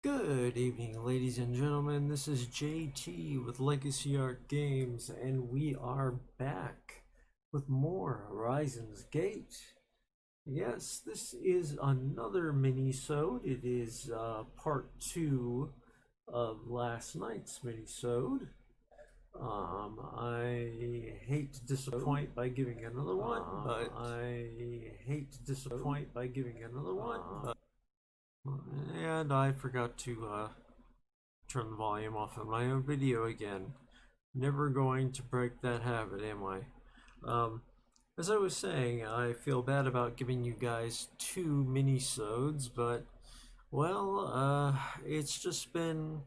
Good evening, ladies and gentlemen. This is JT with Legacy Art Games, and we are back with more Horizons Gate. Yes, this is another mini-sode. It is part 2 of last night's mini-sode. I hate to disappoint by giving another one, but and I forgot to turn the volume off of my own video again. Never going to break that habit, am I? As I was saying, I feel bad about giving you guys 2 mini-sodes, but, well, it's just been,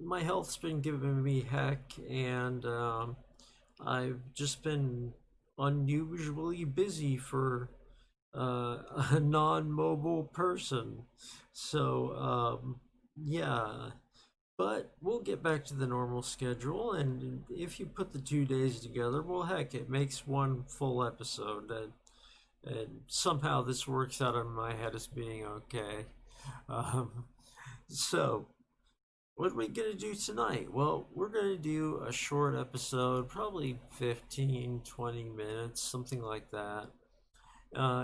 my health's been giving me heck, and I've just been unusually busy for a non-mobile person. So, yeah. But we'll get back to the normal schedule, and if you put the 2 days together, well, heck, it makes one full episode. And somehow this works out in my head as being okay. So, what are we going to do tonight? Well, we're going to do a short episode, probably 15-20 minutes, something like that.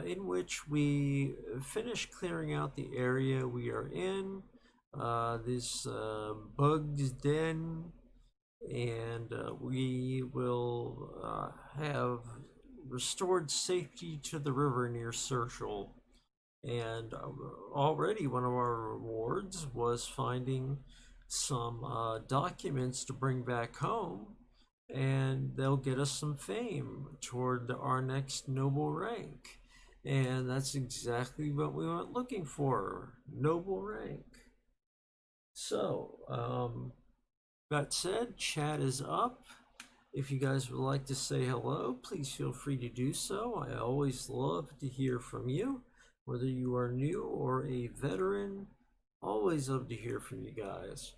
In which we finish clearing out the area we are in, this bug's den, and we will have restored safety to the river near Seartial. And already one of our rewards was finding some documents to bring back home, and they'll get us some fame toward our next noble rank. And that's exactly what we went looking for, noble rank. So, that said, chat is up. If you guys would like to say hello, please feel free to do so. I always love to hear from you, whether you are new or a veteran. Always love to hear from you guys.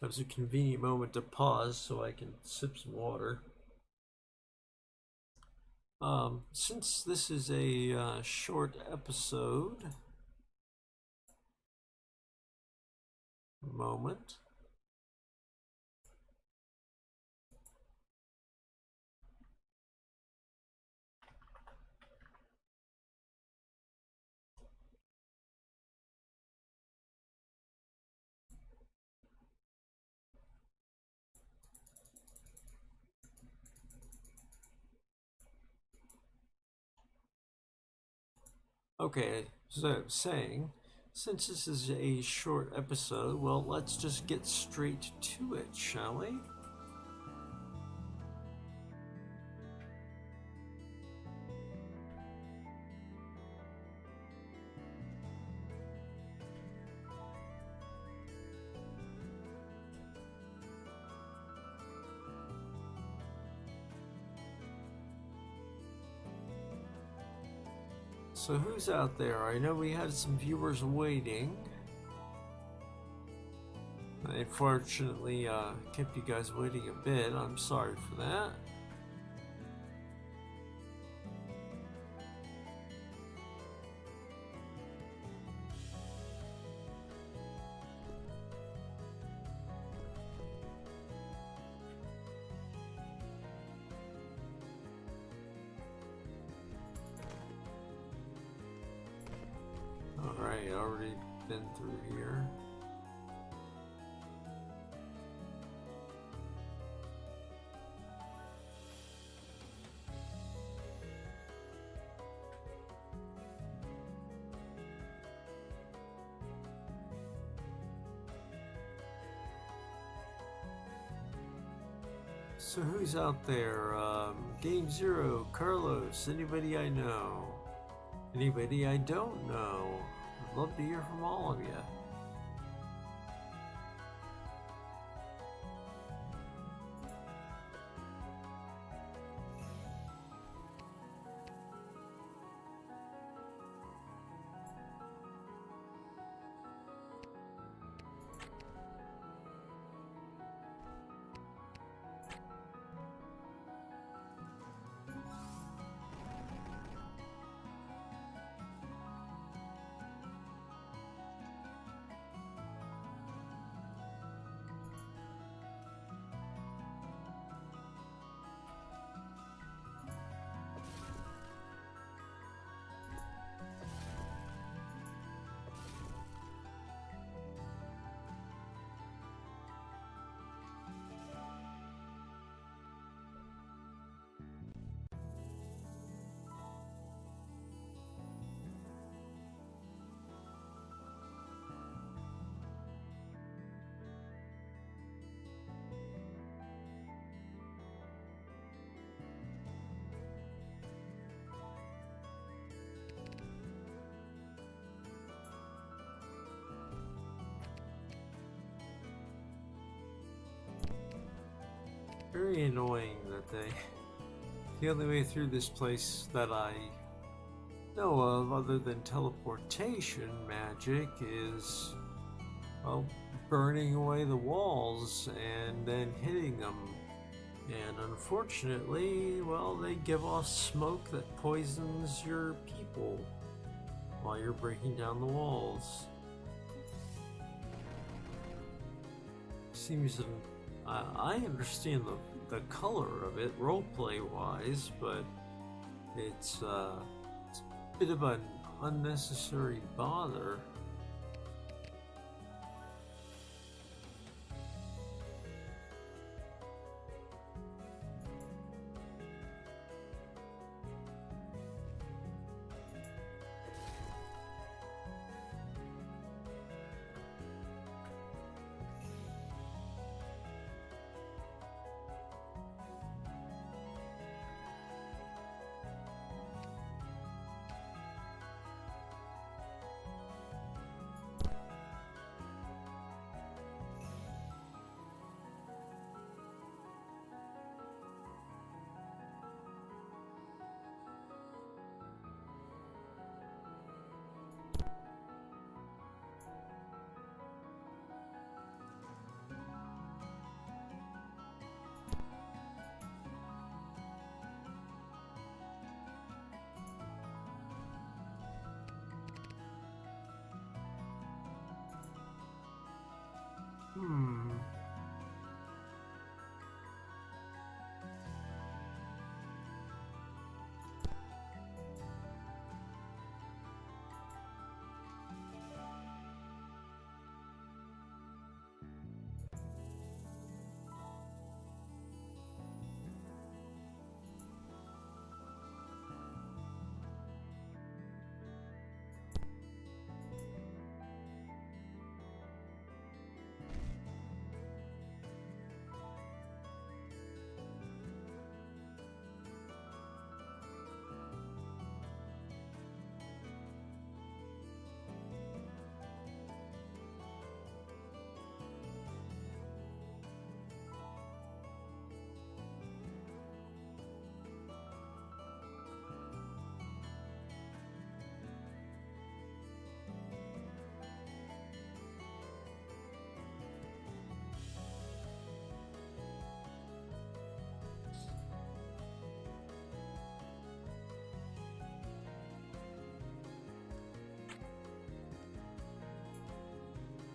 That was a convenient moment to pause so I can sip some water. Since this is a short episode, moment. Okay, so saying, since this is a short episode, well, let's just get straight to it, shall we? So who's out there? I know we had some viewers waiting. I unfortunately kept you guys waiting a bit. I'm sorry for that. Alright, already been through here. So who's out there? Game Zero, Carlos, anybody I know? Anybody I don't know? I'd love to hear from all of you. Very annoying that the only way through this place that I know of, other than teleportation magic, is, well, burning away the walls and then hitting them. And unfortunately, well, they give off smoke that poisons your people while you're breaking down the walls. Seems I understand the color of it roleplay wise, but it's a bit of an unnecessary bother.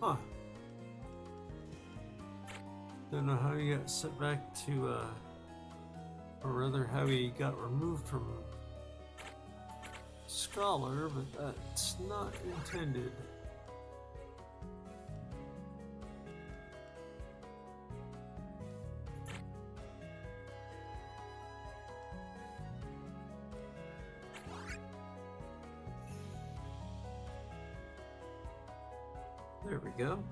Huh. Don't know how he got sent back to, or rather how he got removed from Scholar, but that's not intended. There we go.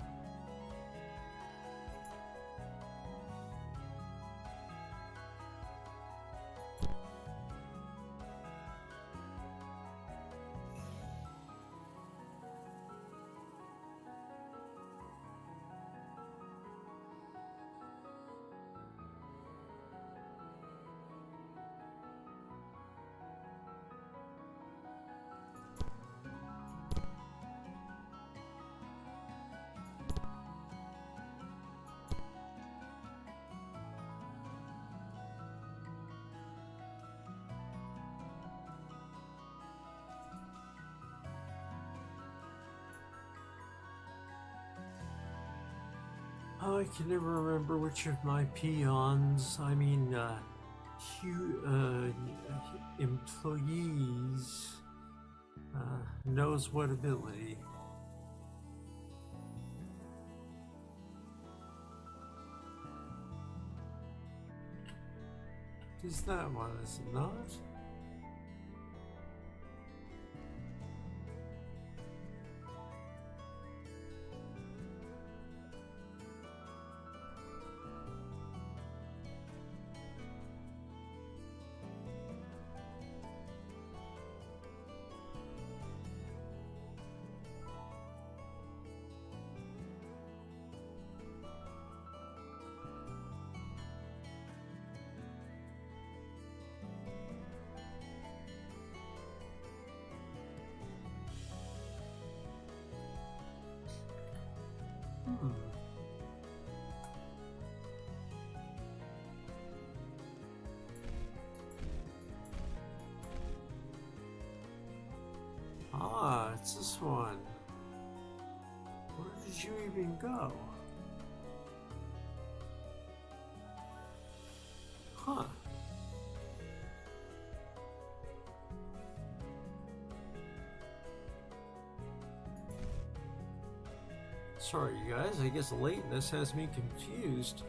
Oh, I can never remember which of my peons, employees, knows what ability. Is that one, is it not? Hmm. Ah, it's this one. Where did you even go? Huh. Sorry, you guys. I guess lateness has me confused.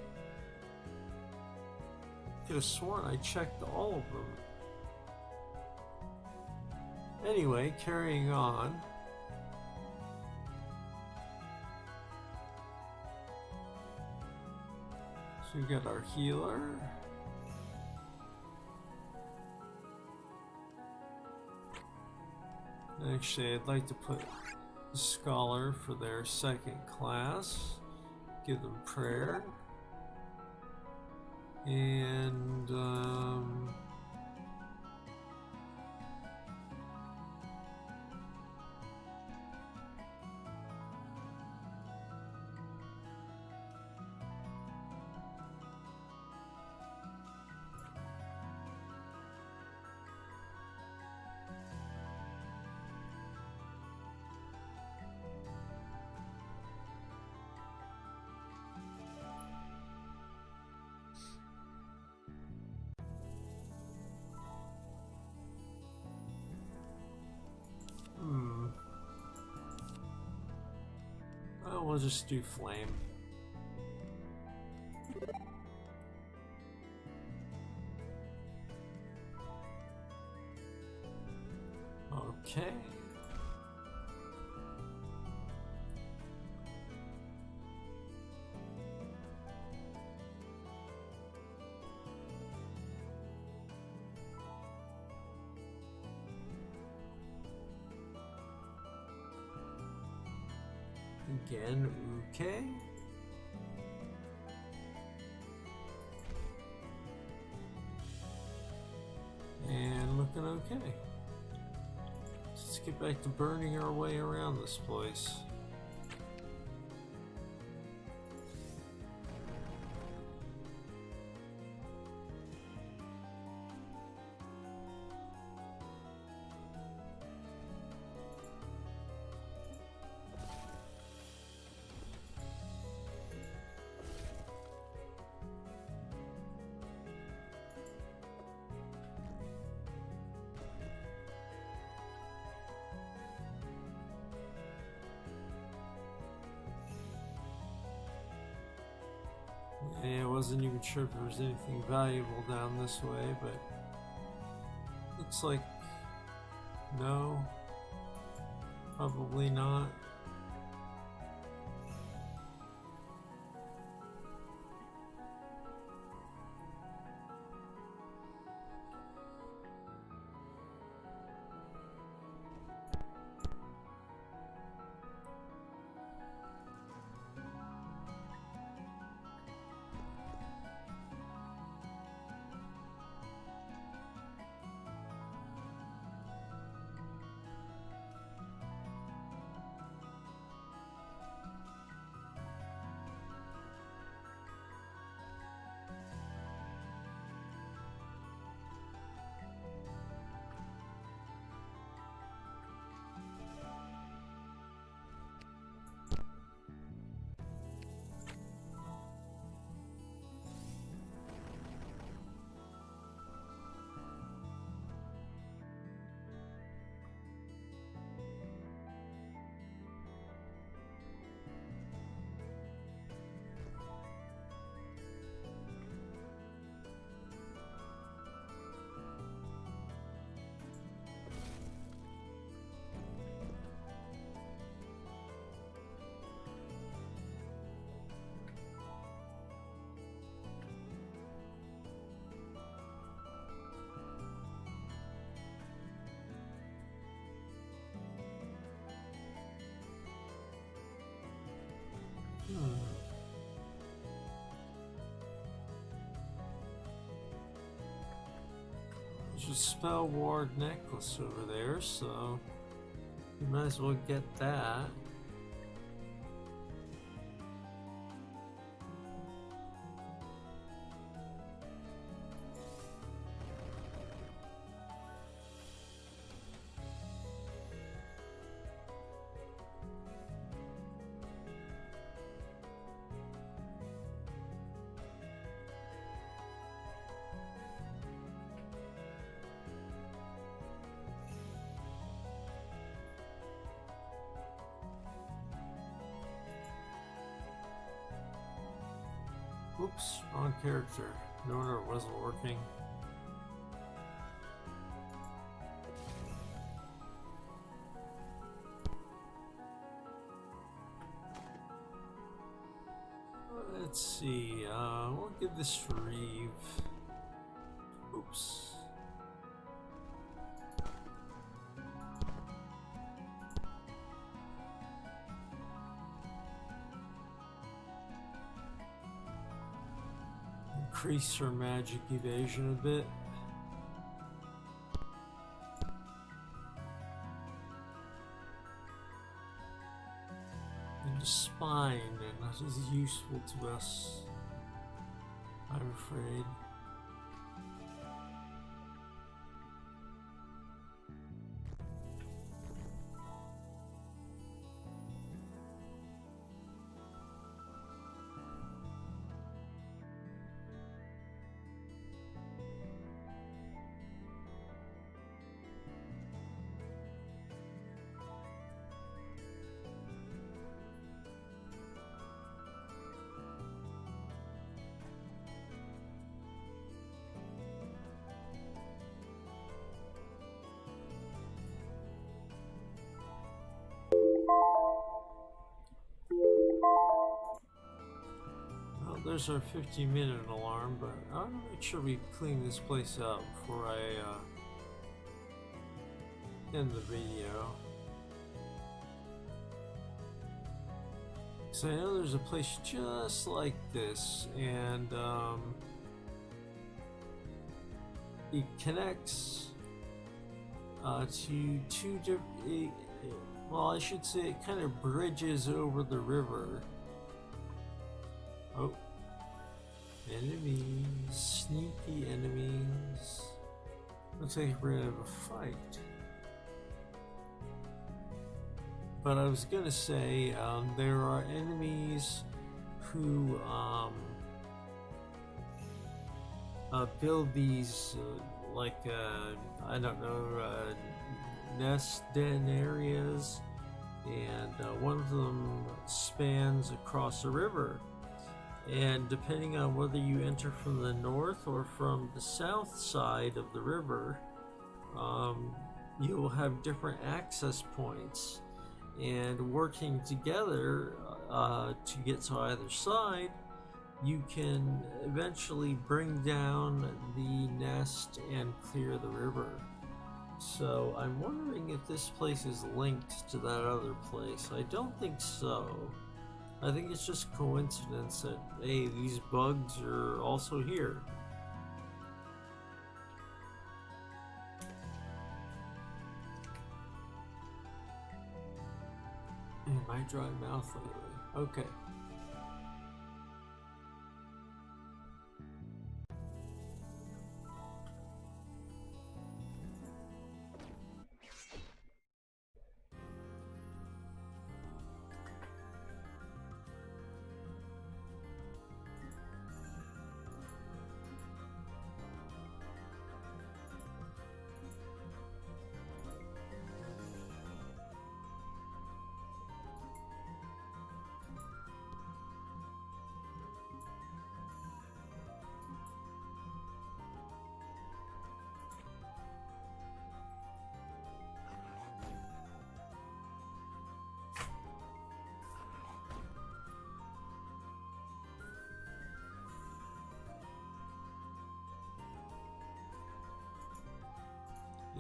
I could have sworn I checked all of them. Anyway, carrying on. So we got our healer. Actually, I'd like to put the scholar for their second class. Give them prayer. And well, we'll just do flame. Okay. Again, okay. And looking okay. Let's get back to burning our way around this place. Yeah, I wasn't even sure if there was anything valuable down this way, but looks like no, probably not. There's a spell ward necklace over there, so you might as well get that. Oops, wrong character. No wonder it wasn't working. Let's see, we'll give this Reeve. Oops. Increase her magic evasion a bit. And the spine, and that is useful to us, I'm afraid. Well, there's our 15-minute alarm, but I want to make sure we clean this place up before I end the video. So I know there's a place just like this, and it connects to two different. Well, I should say it kind of bridges over the river. Oh, enemies, sneaky enemies. Looks like we're gonna have a fight. But I was gonna say, there are enemies who build these I don't know, nest den areas, and one of them spans across a river. And depending on whether you enter from the north or from the south side of the river, you will have different access points. And working together to get to either side, you can eventually bring down the nest and clear the river. So I'm wondering if this place is linked to that other place. I don't think so. I think it's just coincidence that, hey, these bugs are also here. And my dry mouth lately. Okay.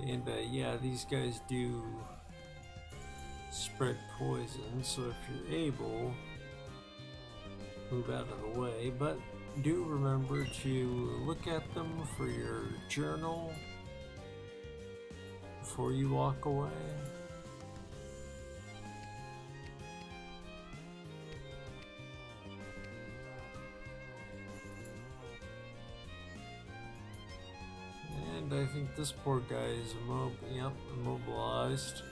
And yeah, these guys do spread poison, so if you're able, move out of the way. But do remember to look at them for your journal before you walk away. And I think this poor guy is immobilized.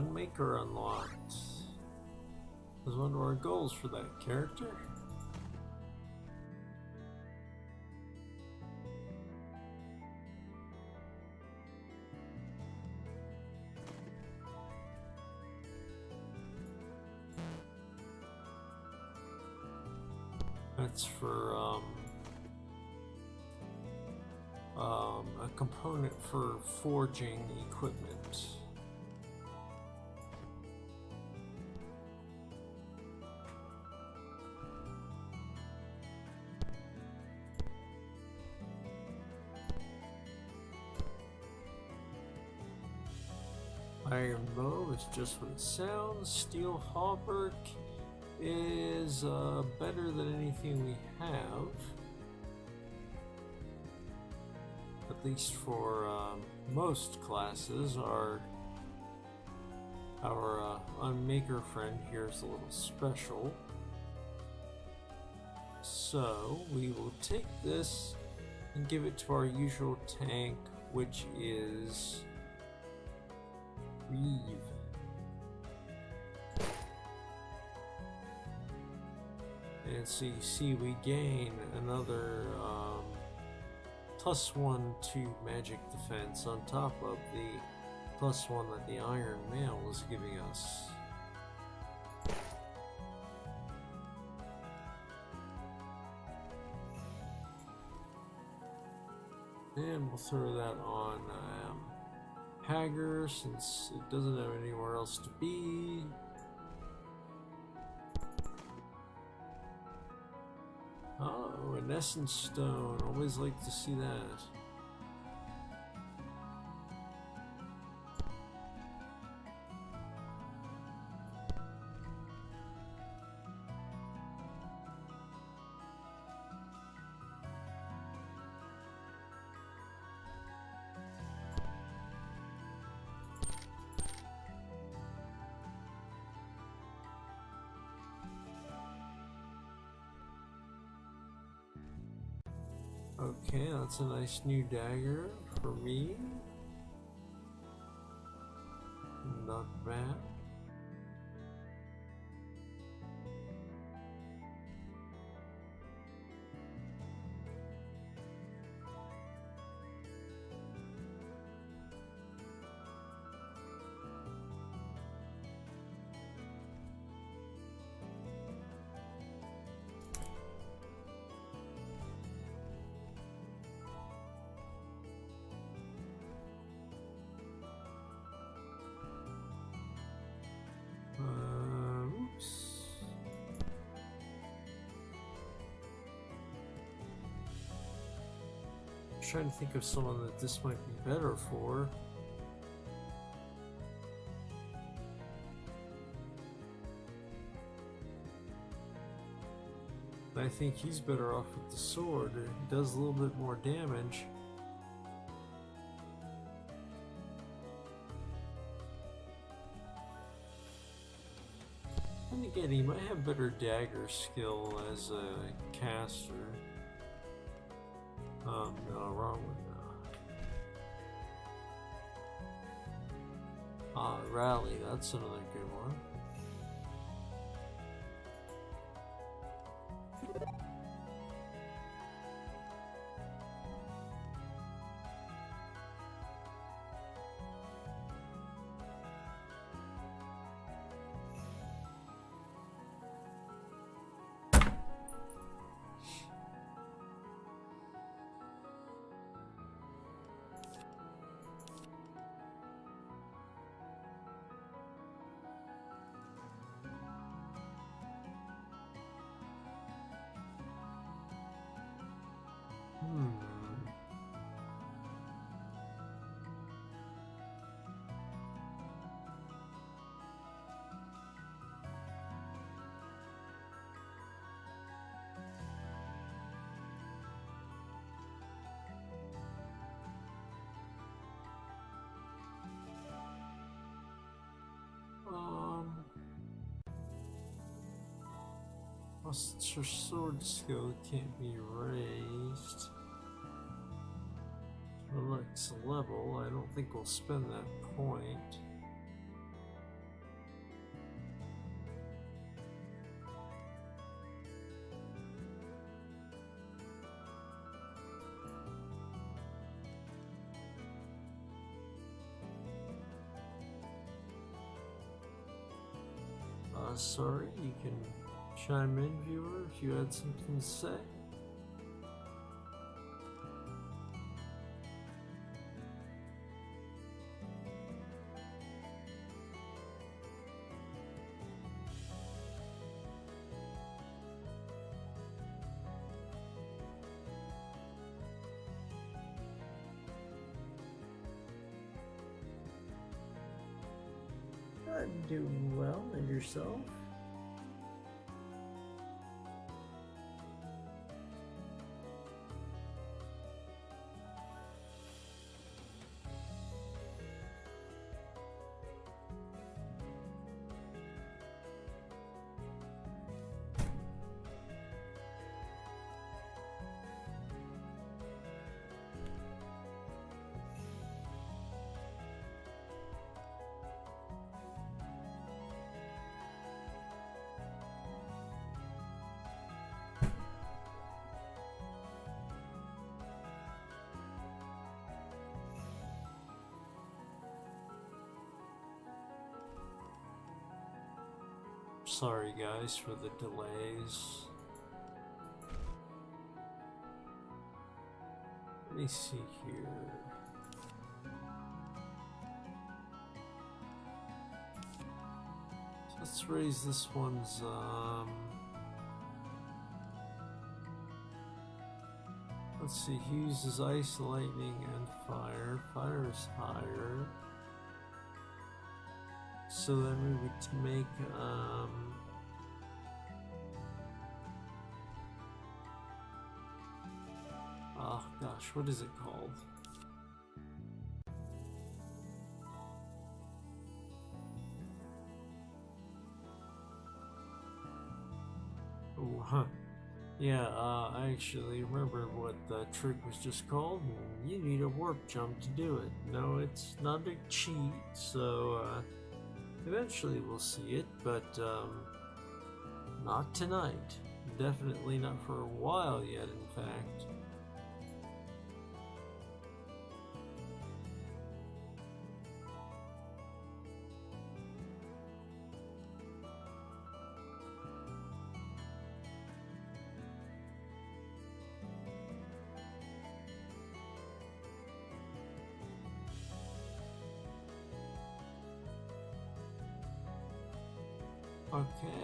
Unmaker unlocked. Was one of our goals for that character. That's for a component for forging equipment. Iron bow is just what it sounds. Steel hauberk is better than anything we have, at least for most classes. Our unmaker friend here is a little special, so we will take this and give it to our usual tank, which is Reeve. And so you see we gain another +1 to magic defense on top of the +1 that the Iron Mail is giving us. And we'll throw that on Hager, since it doesn't have anywhere else to be. Oh, an essence stone. Always like to see that. Okay, that's a nice new dagger for me. Not bad. Oops. I'm trying to think of someone that this might be better for. I think he's better off with the sword. It does a little bit more damage. And again, he might have better dagger skill as a caster. No, wrong one. Rally, that's another good one. Since her sword skill can't be raised to the next level, I don't think we'll spend that point. Sorry, you can chime in, viewer, if you had something to say. I'm doing well, and yourself? Sorry guys for the delays. Let me see here. So let's raise this one's let's see, he uses ice, lightning, and fire. Fire is higher. So then we would make, oh gosh, what is it called? Oh, huh. Yeah, I actually remember what the trick was just called. You need a warp jump to do it. No, it's not a cheat, so, eventually we'll see it, but not tonight. Definitely not for a while yet, in fact. Okay,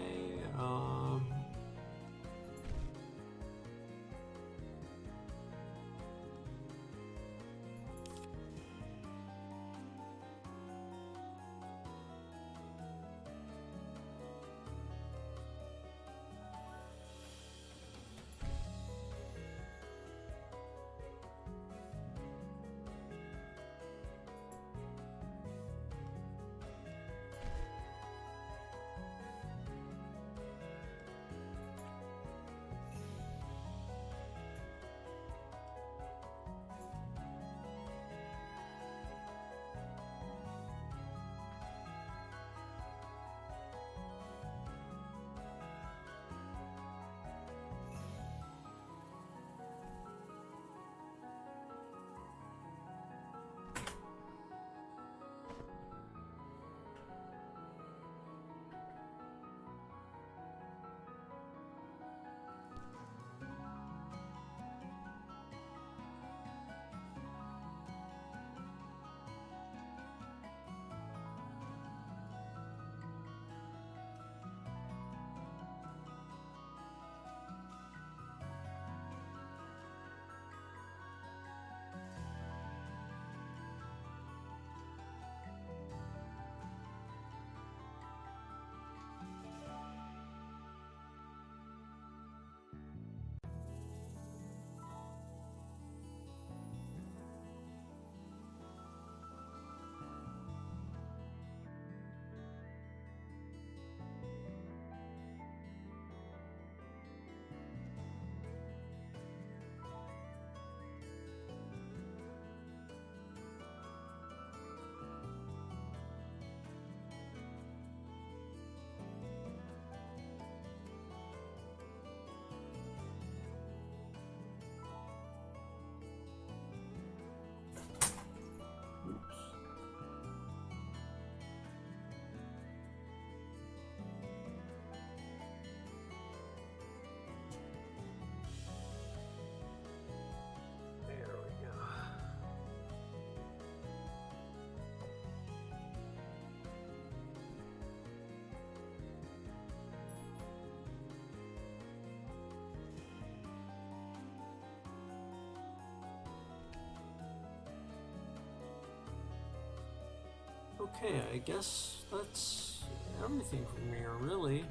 Okay, I guess that's everything from here, really.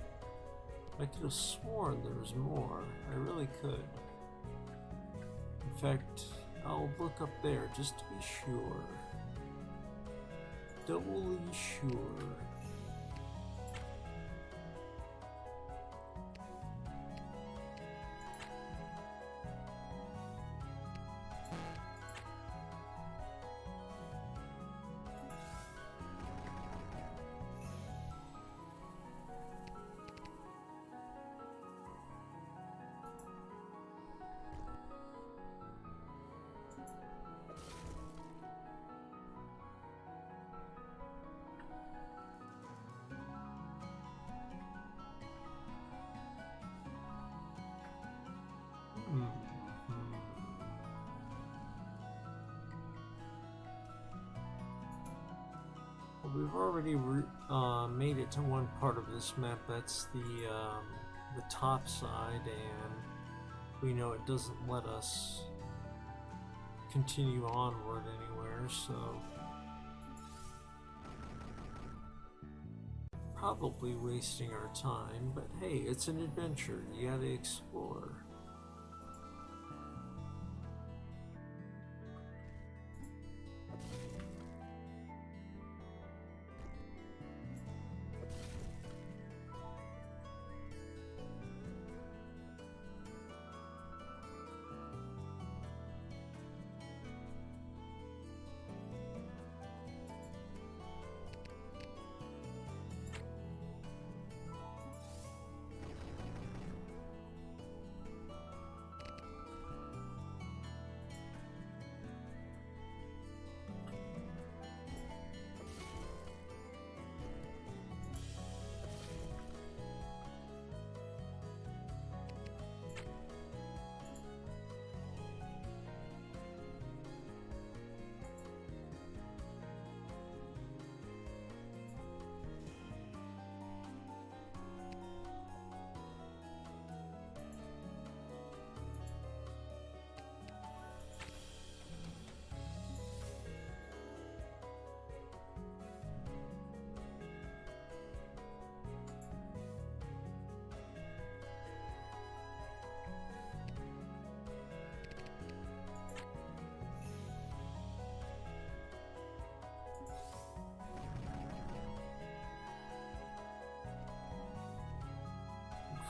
I could have sworn there was more. I really could. In fact, I'll look up there just to be sure. Doubly sure. Well, we've already made it to one part of this map. That's the top side, and we know it doesn't let us continue onward anywhere, so probably wasting our time. But hey, it's an adventure. You gotta explore.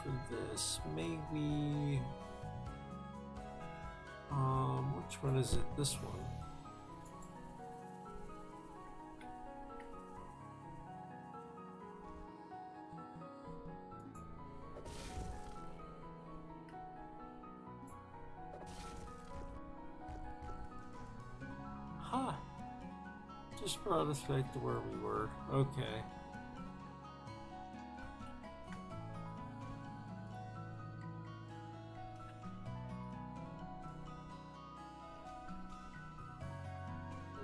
For this, maybe which one is it? This one. Huh. Just brought us back to where we were. Okay.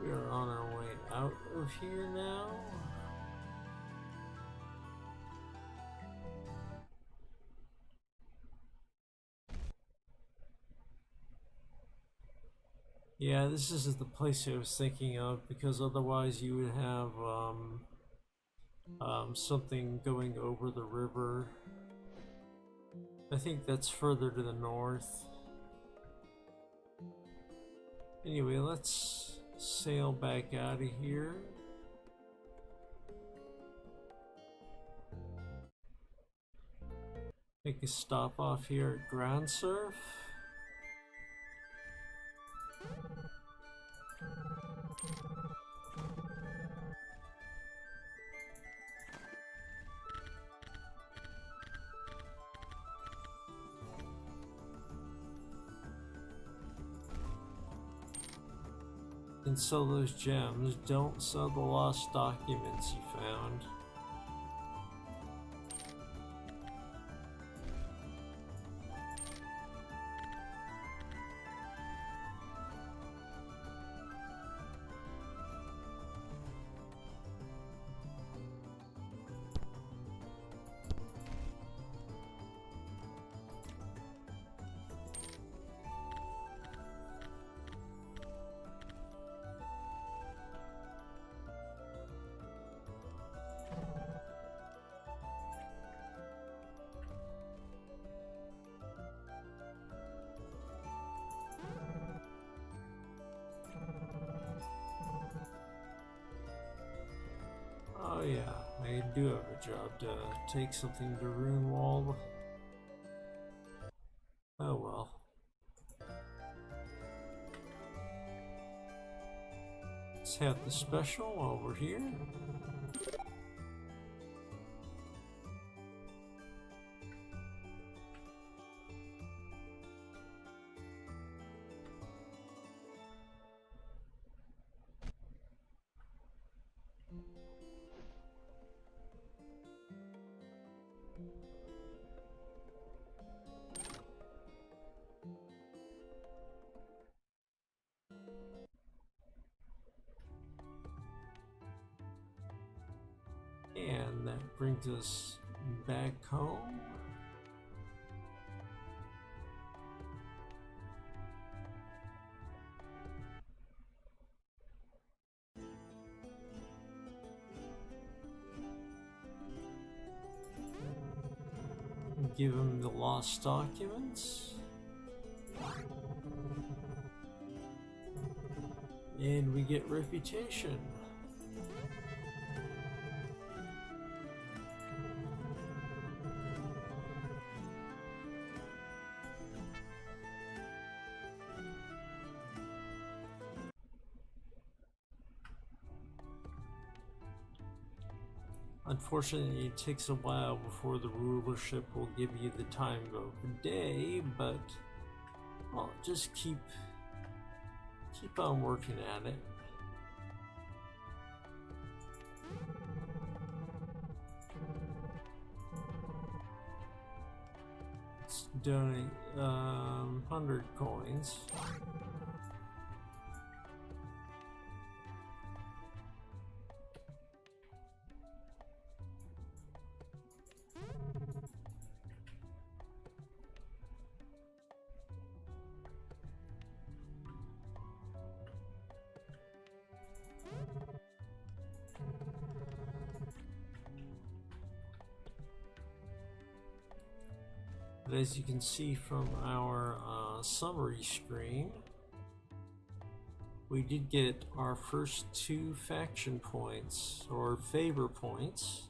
We are on our way out of here now. Yeah, this isn't the place I was thinking of, because otherwise you would have something going over the river. I think that's further to the north. Anyway, let's sail back out of here. Make a stop off here at Ground Surf. And sell those gems. Don't sell the lost documents you found. do have a job to take something to Runewald. Oh well. Let's have the special while we're here. And that brings us back home. Give him the lost documents. And we get reputation. Unfortunately, it takes a while before the rulership will give you the time of day, but well, just keep on working at it. Let's donate 100 coins. But as you can see from our summary screen, we did get our first 2 faction points, or favor points,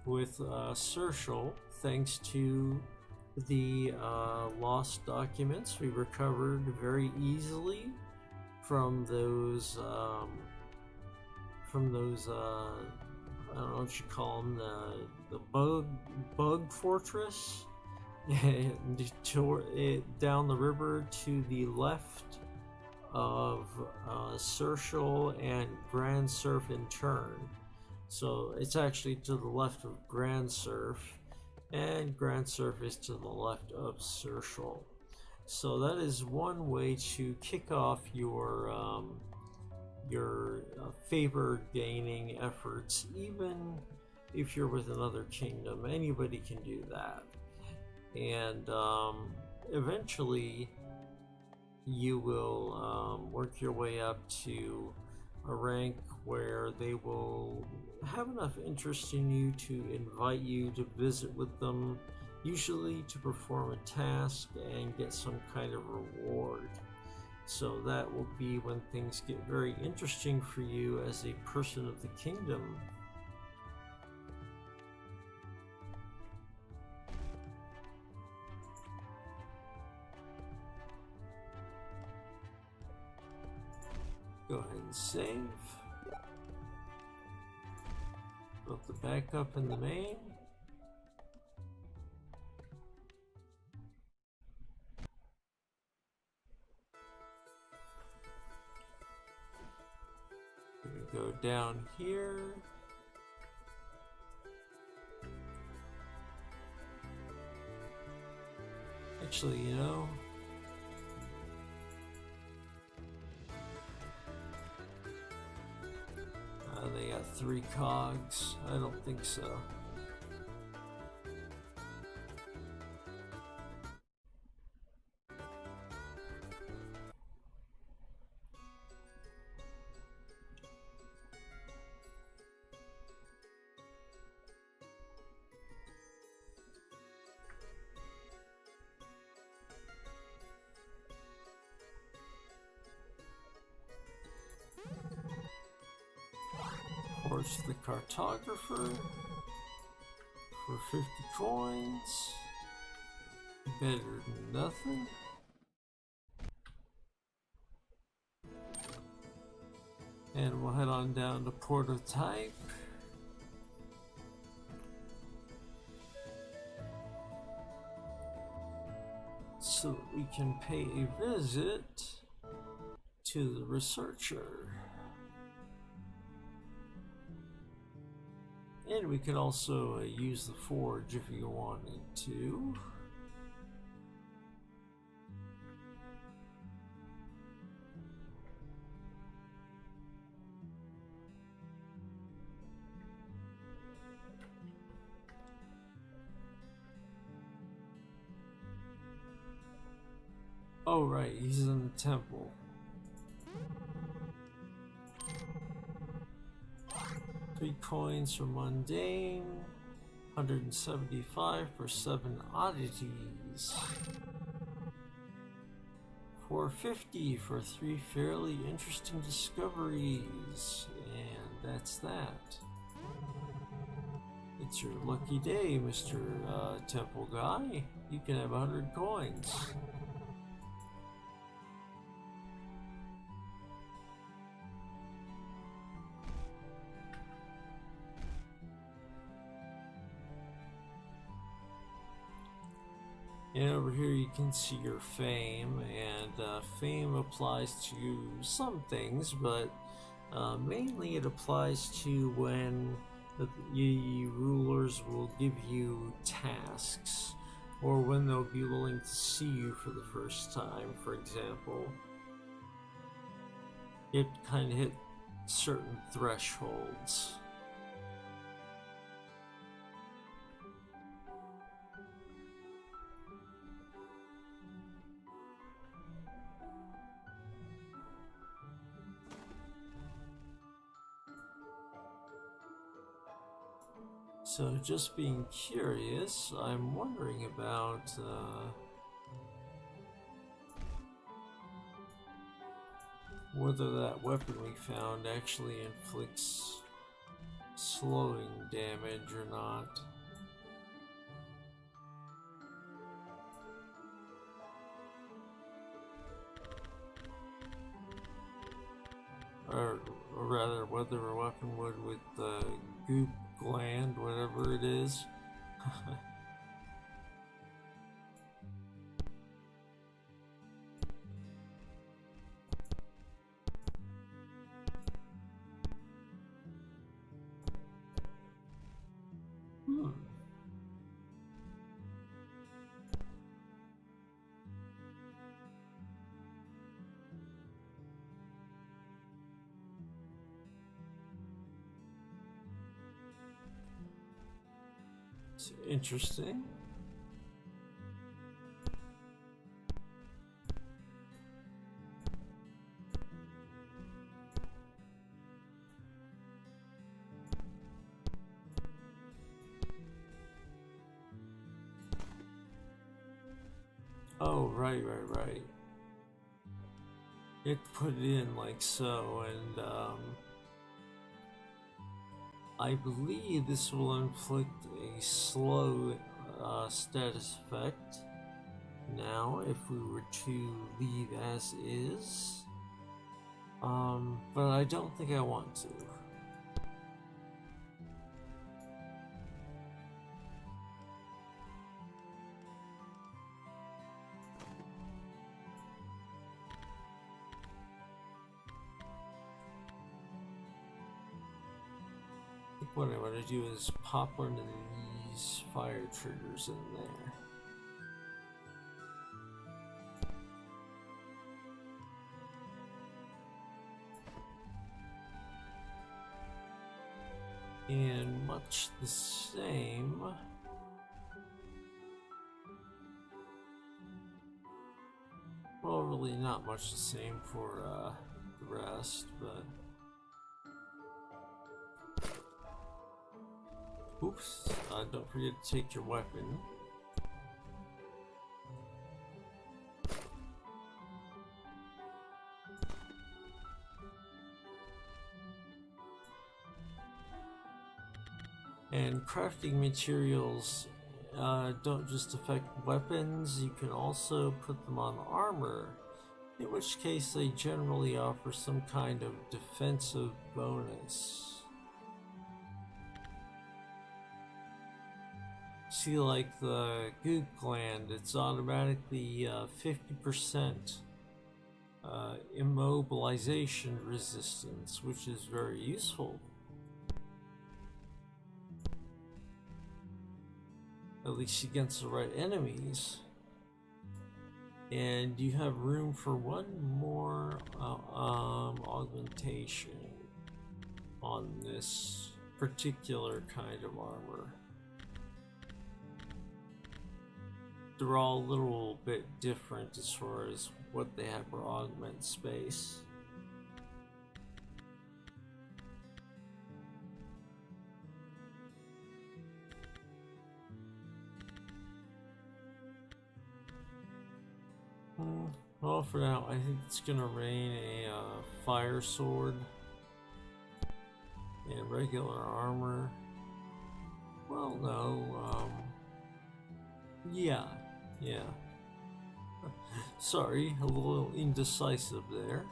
with Seartial, thanks to the lost documents we recovered very easily from those I don't know what you call them, the bug fortress. Down the river to the left of Seartial and Grand Surf in turn. So it's actually to the left of Grand Surf, and Grand Surf is to the left of Seartial. So that is one way to kick off your favor gaining efforts. Even if you're with another kingdom, anybody can do that. And eventually you will work your way up to a rank where they will have enough interest in you to invite you to visit with them, usually to perform a task and get some kind of reward. So that will be when things get very interesting for you as a person of the kingdom. Go ahead and save. Put the backup in the main. Go down here. Actually, you know, they got 3 cogs. I don't think so. Of course, the cartographer. for 50 coins. Better than nothing. And we'll head on down to prototype. So that we can pay a visit to the researcher. And we could also use the forge if you wanted to. Oh right, he's in the temple. Three coins for mundane, 175 for 7 oddities, 450 for 3 fairly interesting discoveries, and that's that. It's your lucky day, Mr. Temple Guy. You can have 100 coins. And over here you can see your fame, and fame applies to some things, but mainly it applies to when the rulers will give you tasks, or when they'll be willing to see you for the first time, for example. You have to kind of hit certain thresholds. So just being curious, I'm wondering about whether that weapon we found actually inflicts slowing damage or not. Or rather, whether a weapon would with the goop gland, whatever it is. It's interesting. Oh, right. You have to put it in like so, and I believe this will inflict a slow status effect. Now, if we were to leave as is, but I don't think I want to. What I want to do is pop one of these fire triggers in there. And much the same. Well, really not much the same for the rest, but... Oops, don't forget to take your weapon. And crafting materials don't just affect weapons, you can also put them on armor, in which case they generally offer some kind of defensive bonus. See, like the goop gland, it's automatically 50% immobilization resistance, which is very useful. At least against the right enemies. And you have room for one more augmentation on this particular kind of armor. They're all a little bit different as far as what they have for augment space. Well, for now, I think it's gonna rain a fire sword and regular armor. Well, no, yeah. Sorry, a little indecisive there.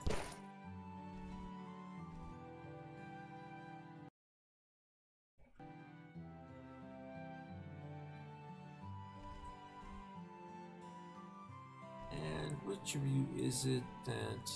And which of you is it that...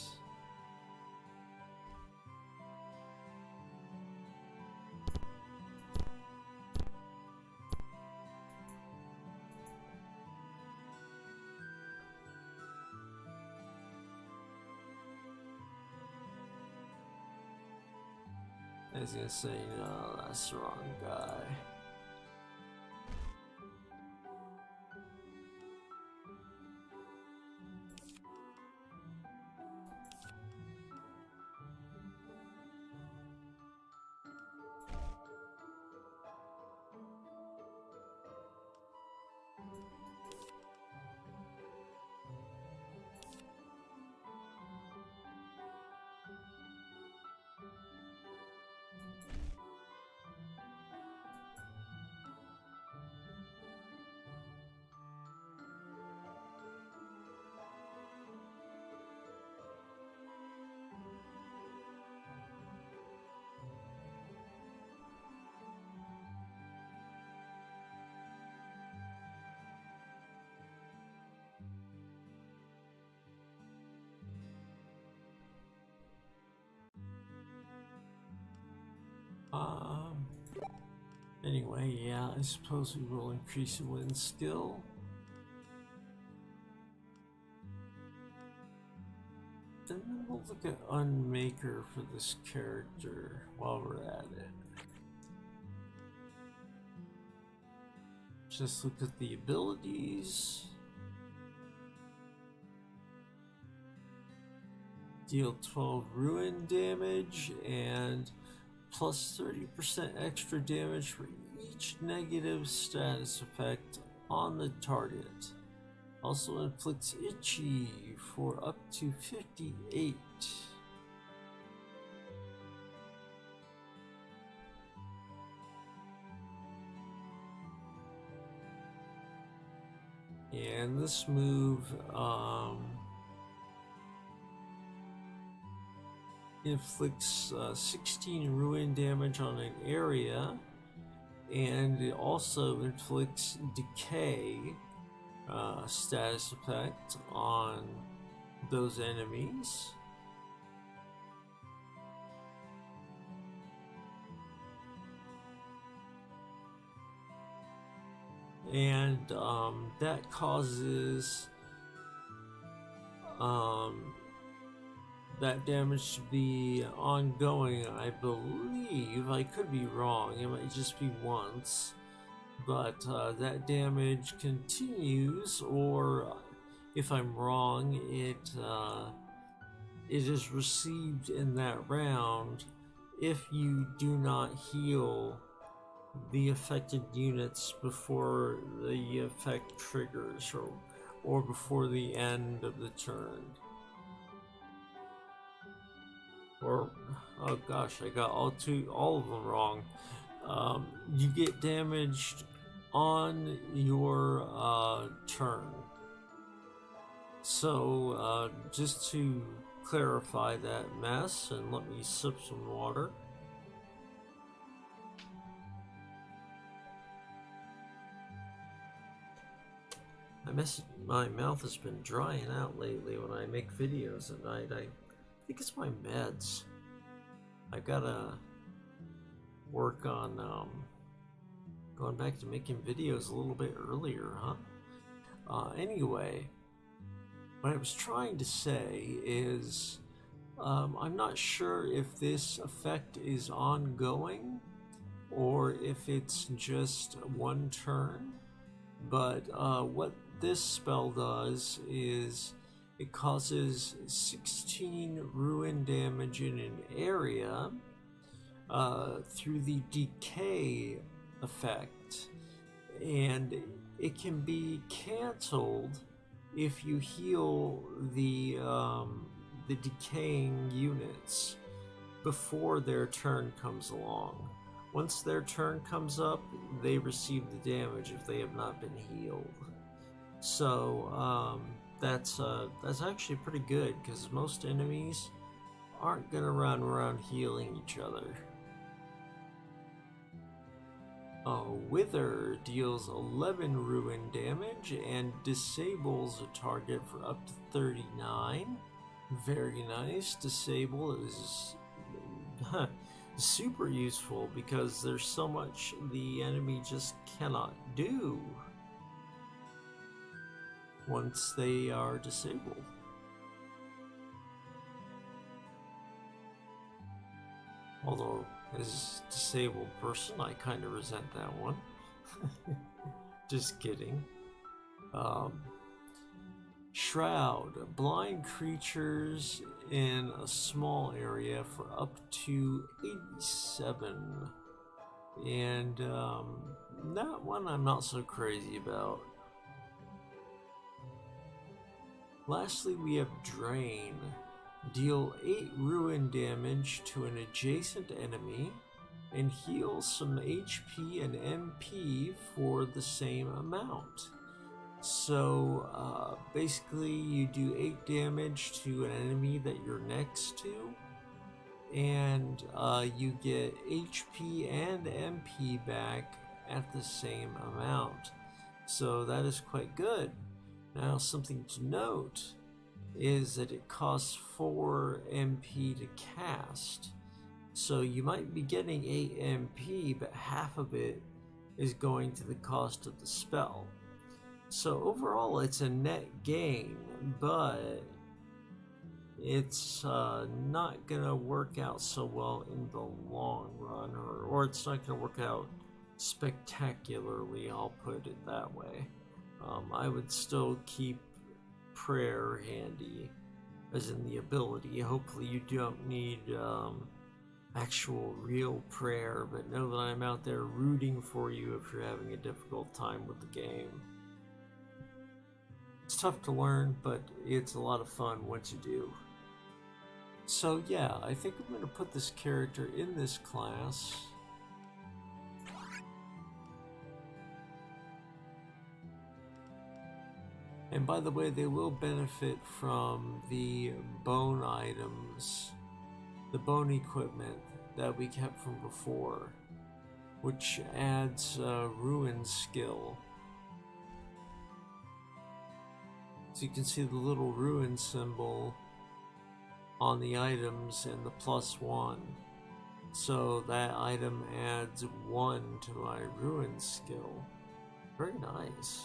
I was gonna say, no, that's the wrong guy. Anyway, yeah, I suppose we will increase your win skill. Then we'll look at Unmaker for this character while we're at it. Just look at the abilities. Deal 12 ruin damage and plus 30% extra damage for each negative status effect on the target. Also inflicts itchy for up to 58. And this move inflicts 16 ruin damage on an area, and it also inflicts decay status effect on those enemies. And that causes that damage to be ongoing, I believe. I could be wrong, it might just be once, but that damage continues, or if I'm wrong, it is received in that round if you do not heal the affected units before the effect triggers, or before the end of the turn. Or, oh gosh, I got all of them wrong. you get damaged on your turn. So just to clarify that mess, and let me sip some water. My mouth has been drying out lately when I make videos at night. I think it's my meds. I gotta work on going back to making videos a little bit earlier, huh? Anyway, what I was trying to say is I'm not sure if this effect is ongoing or if it's just one turn, but what this spell does is it causes 16 ruin damage in an area through the decay effect, and it can be canceled if you heal the decaying units before their turn comes along. Once their turn comes up, they receive the damage if they have not been healed. So that's actually pretty good, because most enemies aren't gonna run around healing each other. Wither deals 11 ruin damage and disables a target for up to 39. Very nice. Disable is super useful because there's so much the enemy just cannot do once they are disabled. Although, as a disabled person, I kind of resent that one. Just kidding. Shroud. Blind creatures in a small area for up to 87. And that one I'm not so crazy about. Lastly, we have Drain. Deal 8 ruin damage to an adjacent enemy and heal some HP and MP for the same amount. So basically you do 8 damage to an enemy that you're next to, and you get HP and MP back at the same amount. So that is quite good. Now, something to note is that it costs 4 MP to cast. So you might be getting 8 MP, but half of it is going to the cost of the spell. So overall it's a net gain, but it's not gonna work out so well in the long run, or it's not gonna work out spectacularly, I'll put it that way. I would still keep prayer handy, as in the ability. Hopefully you don't need actual real prayer, but know that I'm out there rooting for you if you're having a difficult time with the game. It's tough to learn, but it's a lot of fun once you do. So yeah, I think I'm going to put this character in this class. And by the way, they will benefit from the bone items, the bone equipment that we kept from before, which adds ruin skill. So you can see the little ruin symbol on the items and the +1. So that item adds 1 to my ruin skill. Very nice.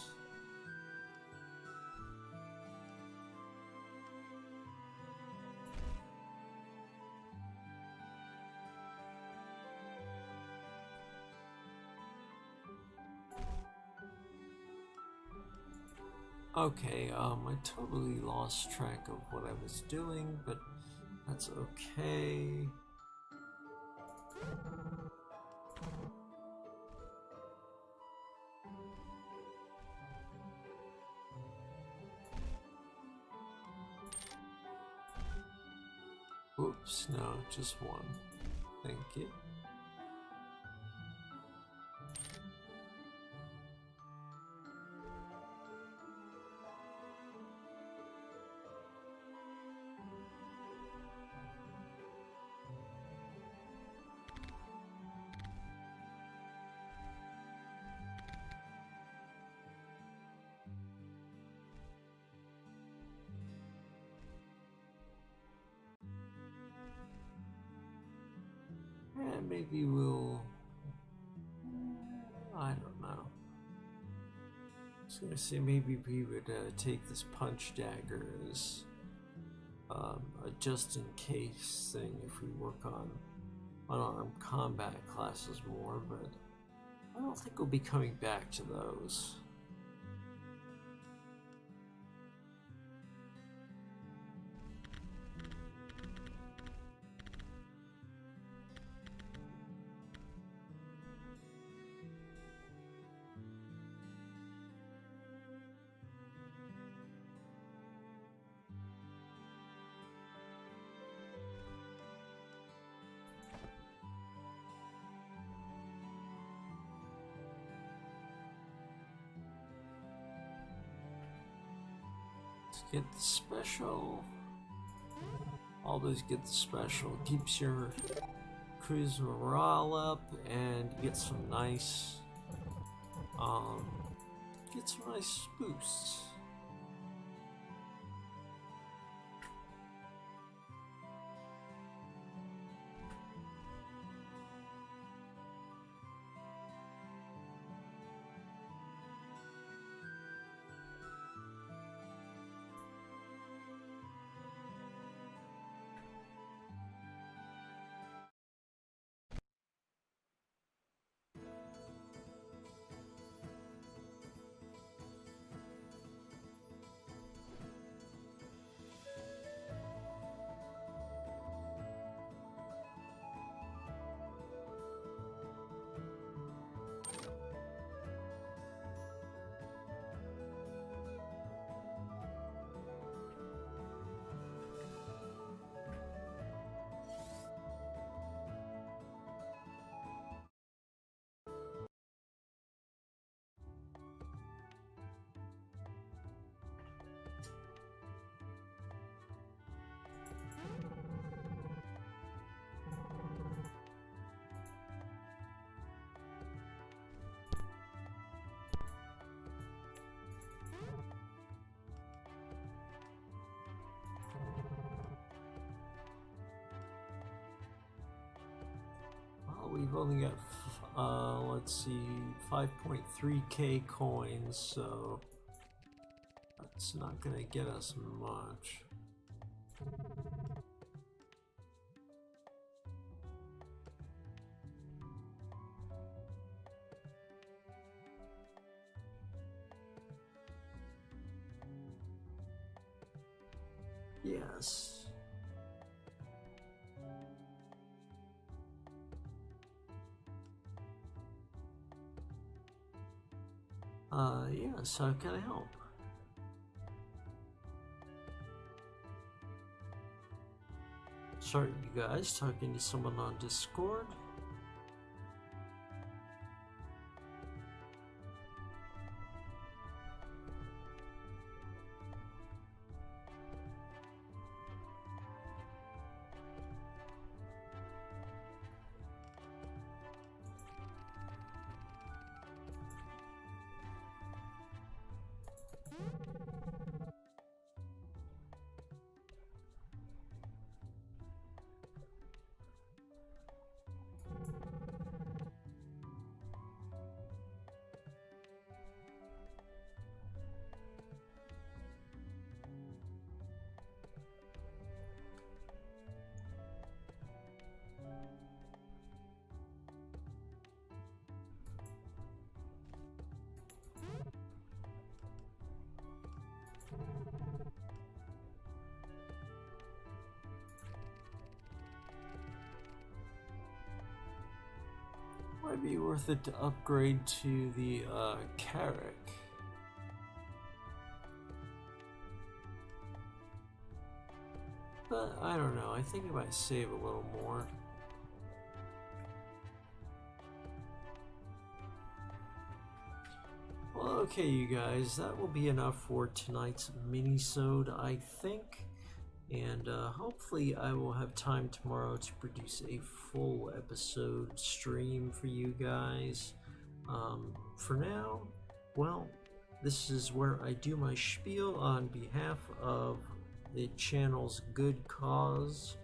Okay, I totally lost track of what I was doing, but that's okay. Oops, no, just 1. Thank you. And maybe we'll... I don't know. I was gonna say maybe we would take this punch dagger as a just in case thing if we work on unarmed combat classes more, but I don't think we'll be coming back to those. Get the special. Always get the special. Keeps your crew's morale up and get some nice boosts. We've only got, let's see, 5.3k coins, so that's not gonna get us much. Yes. Yes, how can I help? Sorry, you guys, talking to someone on Discord? Might be worth it to upgrade to the Carrick. But I don't know, I think I might save a little more. Well, okay, you guys, that will be enough for tonight's mini-sode, I think. And hopefully I will have time tomorrow to produce a full episode stream for you guys. For now, well, this is where I do my spiel on behalf of the channel's good cause.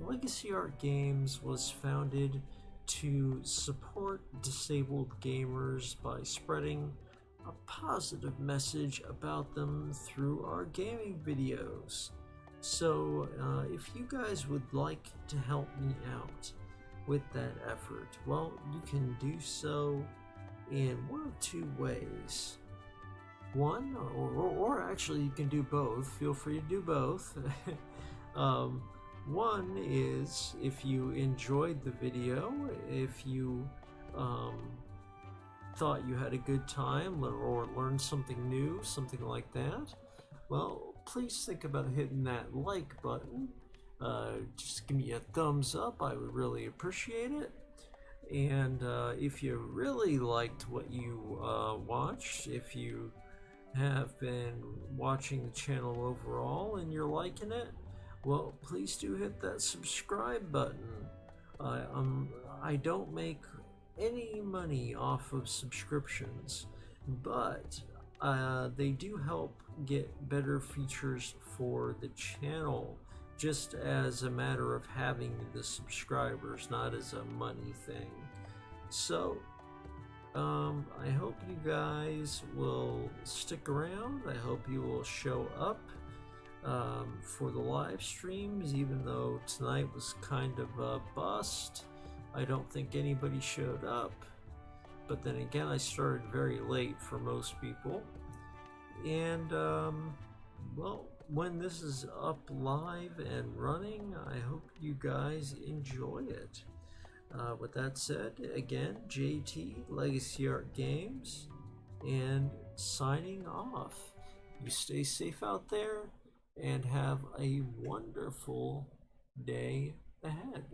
Legacy Art Games was founded to support disabled gamers by spreading a positive message about them through our gaming videos. So if you guys would like to help me out with that effort, well, you can do so in one of two ways. One, or actually you can do both. Feel free to do both. One is if you enjoyed the video, if you thought you had a good time or learned something new, something like that, well, please think about hitting that like button. Just give me a thumbs up, I would really appreciate it. And if you really liked what you watched, if you have been watching the channel overall and you're liking it, well, please do hit that subscribe button. I don't make any money off of subscriptions, but they do help get better features for the channel, just as a matter of having the subscribers, not as a money thing. So I hope you guys will stick around. I hope you will show up for the live streams, even though tonight was kind of a bust. I don't think anybody showed up, but then again, I started very late for most people. And well, when this is up live and running, I hope you guys enjoy it. With that said, again, JT, Legacy Art Games, and signing off. You stay safe out there and have a wonderful day ahead.